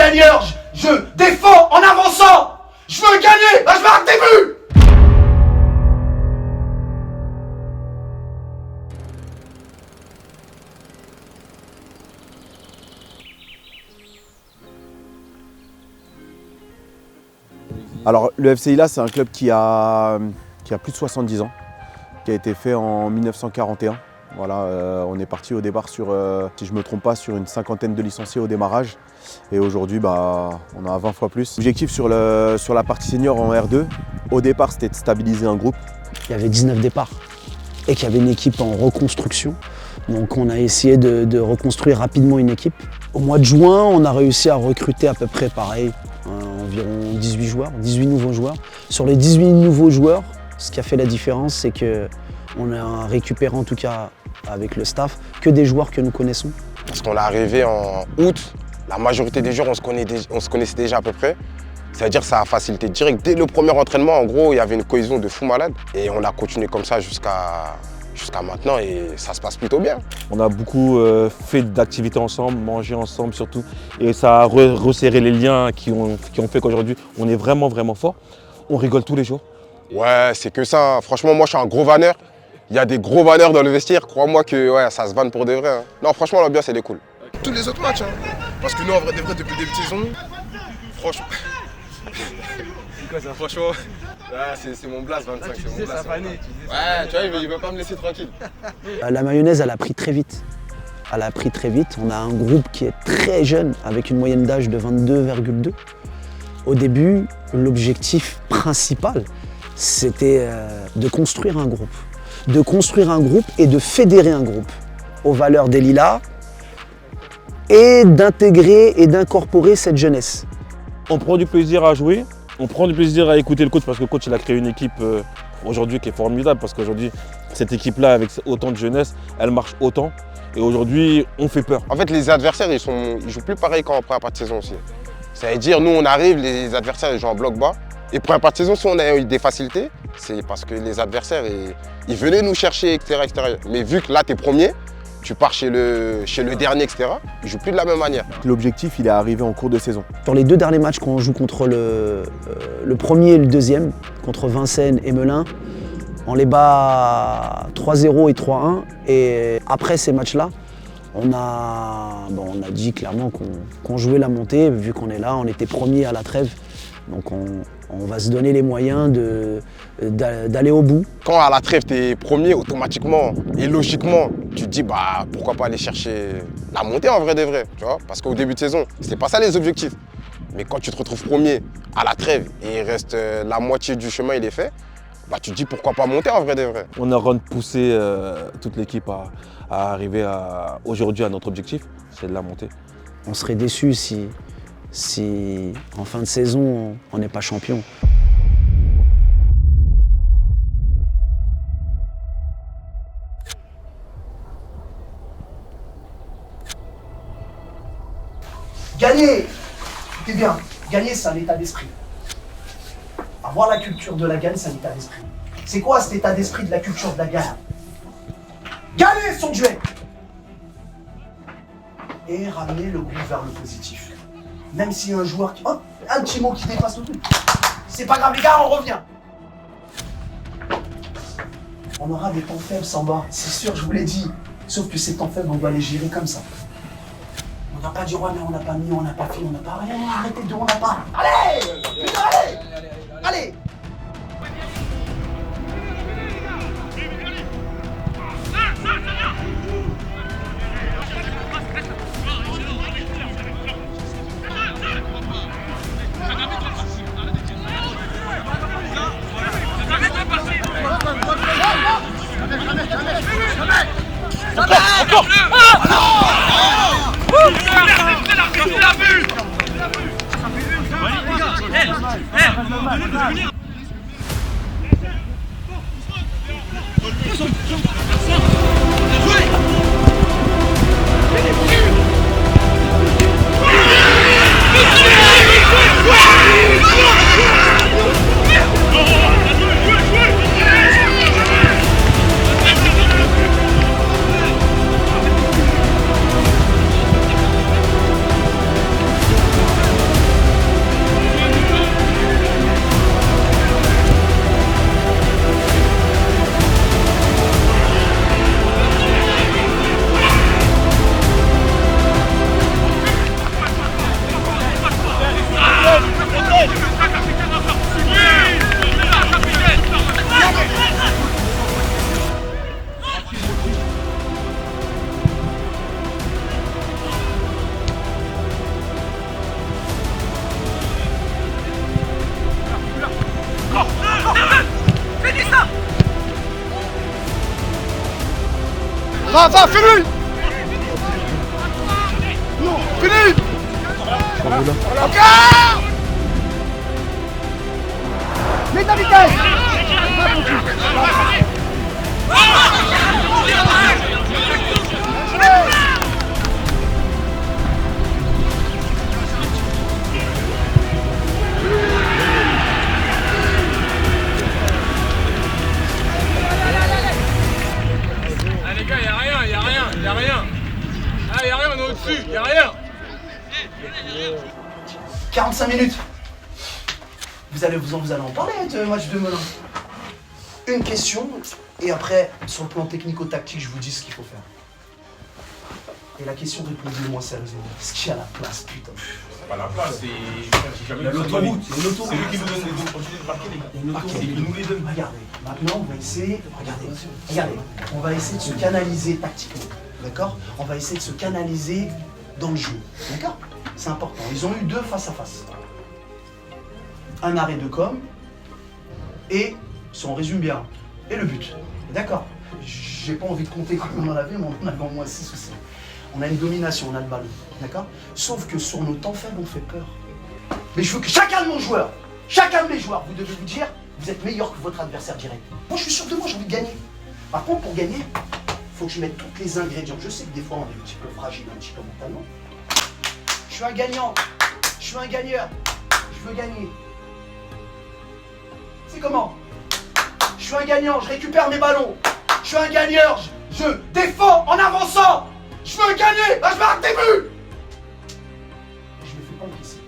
gagneur, je défends en avançant. Je veux gagner, là je marque des buts. Alors le FC Lilla, c'est un club qui a plus de 70 ans, qui a été fait en 1941. Voilà, on est parti au départ sur, si je ne me trompe pas, sur une cinquantaine de licenciés au démarrage. Et aujourd'hui, on a 20 fois plus. L'objectif sur la partie senior en R2, au départ, c'était de stabiliser un groupe. Il y avait 19 départs et qu'il y avait une équipe en reconstruction. Donc on a essayé de reconstruire rapidement une équipe. Au mois de juin, on a réussi à recruter à peu près pareil, environ 18 joueurs, 18 nouveaux joueurs. Sur les 18 nouveaux joueurs, ce qui a fait la différence, c'est qu'on a récupéré en tout cas avec le staff que des joueurs que nous connaissons. Parce qu'on est arrivé en août, la majorité des joueurs, on se connaissait déjà à peu près. C'est-à-dire que ça a facilité direct. Dès le premier entraînement, en gros, il y avait une cohésion de fou malade. Et on a continué comme ça jusqu'à maintenant et ça se passe plutôt bien. On a beaucoup fait d'activités ensemble, mangé ensemble surtout. Et ça a resserré les liens qui ont fait qu'aujourd'hui, on est vraiment, vraiment fort. On rigole tous les jours. Ouais, c'est que ça. Franchement, moi, je suis un gros vanneur. Il y a des gros vanneurs dans le vestiaire. Crois-moi que ouais, ça se vanne pour de vrai. Hein. Non, franchement, l'ambiance, elle est cool. Tous les autres matchs. Hein. Parce que nous, en vrai, depuis le début de saison, franchement... C'est quoi ça? Franchement, c'est mon blast 25. Tu disais ça fané. Ouais, tu vois, il veut pas me laisser tranquille. La mayonnaise, elle a pris très vite. Elle a pris très vite. On a un groupe qui est très jeune, avec une moyenne d'âge de 22,2. Au début, l'objectif principal, c'était de construire un groupe. De construire un groupe et de fédérer un groupe aux valeurs des Lilas et d'intégrer et d'incorporer cette jeunesse. On prend du plaisir à jouer, on prend du plaisir à écouter le coach parce que le coach il a créé une équipe aujourd'hui qui est formidable parce qu'aujourd'hui cette équipe-là avec autant de jeunesse, elle marche autant et aujourd'hui on fait peur. En fait les adversaires ils jouent plus pareil qu'en première partie de saison aussi. Ça veut dire nous on arrive, les adversaires ils jouent en bloc bas et première partie de saison si on a eu des facilités, c'est parce que les adversaires ils venaient nous chercher etc. Mais vu que là t'es premier, tu pars chez le dernier, etc. Ils ne jouent plus de la même manière. L'objectif, il est arrivé en cours de saison. Sur les deux derniers matchs qu'on joue contre le premier et le deuxième, contre Vincennes et Melun, on les bat 3-0 et 3-1. Et après ces matchs-là, on a dit clairement qu'on jouait la montée. Vu qu'on est là, on était premier à la trêve. Donc on va se donner les moyens d'aller au bout. Quand à la trêve, tu es premier, automatiquement et logiquement, tu te dis pourquoi pas aller chercher la montée en vrai de vrai. Tu vois, parce qu'au début de saison, c'était pas ça les objectifs. Mais quand tu te retrouves premier à la trêve et il reste la moitié du chemin, il est fait, tu te dis pourquoi pas monter en vrai de vrai. On a rendu pousser toute l'équipe à arriver aujourd'hui à notre objectif, c'est de la montée. On serait déçus si en fin de saison, on n'est pas champion. Gagner, c'est bien. Gagner, c'est un état d'esprit. Avoir la culture de la gagne, c'est un état d'esprit. C'est quoi cet état d'esprit de la culture de la gagne? Gagner son duel et ramener le groupe vers le positif. Même si un joueur qui... Oh, un petit mot qui dépasse le truc. C'est pas grave les gars, on revient. On aura des temps faibles sans bas, c'est sûr, je vous l'ai dit. Sauf que ces temps faibles, on doit les gérer comme ça. On n'a pas dit ouais mais on n'a pas mis, on n'a pas fait, on n'a pas rien. Arrêtez de dire on n'a pas. Allez, putain, allez. Va, fais-lui. Fini. Encore. Mets ta vitesse. Ah les gars, y'a rien. Ah y'a rien, on est au-dessus, y'a rien. 45 minutes. Vous allez en parler de match de Melun. Une question, et après, sur le plan technico-tactique, je vous dis ce qu'il faut faire. Et la question, répondez-moi sérieusement. Est-ce qu'il y a la place, putain? Pas la place, c'est L'autoroute. C'est lui qui nous donne les opportunités de marquer les gars. C'est lui qui nous les donne. Regardez, maintenant, on va essayer. Regardez. On va essayer de se canaliser tactiquement. D'accord? On va essayer de se canaliser dans le jeu. D'accord? C'est important. Ils ont eu 2 face à face. Un arrêt de com et, si on résume bien, et le but. D'accord? J'ai pas envie de compter combien on en avait, mais on en avait au moins 6 ou 7. On a une domination, on a le ballon. D'accord? Sauf que sur nos temps faibles, on fait peur. Mais je veux que chacun de mes joueurs, vous devez vous dire, vous êtes meilleur que votre adversaire direct. Moi, je suis sûr de moi, j'ai envie de gagner. Par contre, pour gagner, il faut que je mette tous les ingrédients. Je sais que des fois, on est un petit peu fragile, un petit peu mentalement. Je suis un gagnant. Je suis un gagneur. Je veux gagner. C'est comment? Je suis un gagnant, je récupère mes ballons. Je suis un gagneur, je défends en avançant. Je veux gagner, là je marque des buts. Je me fais pas encaisser.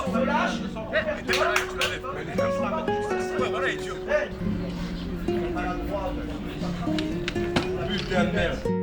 On se lâche. putain de merde.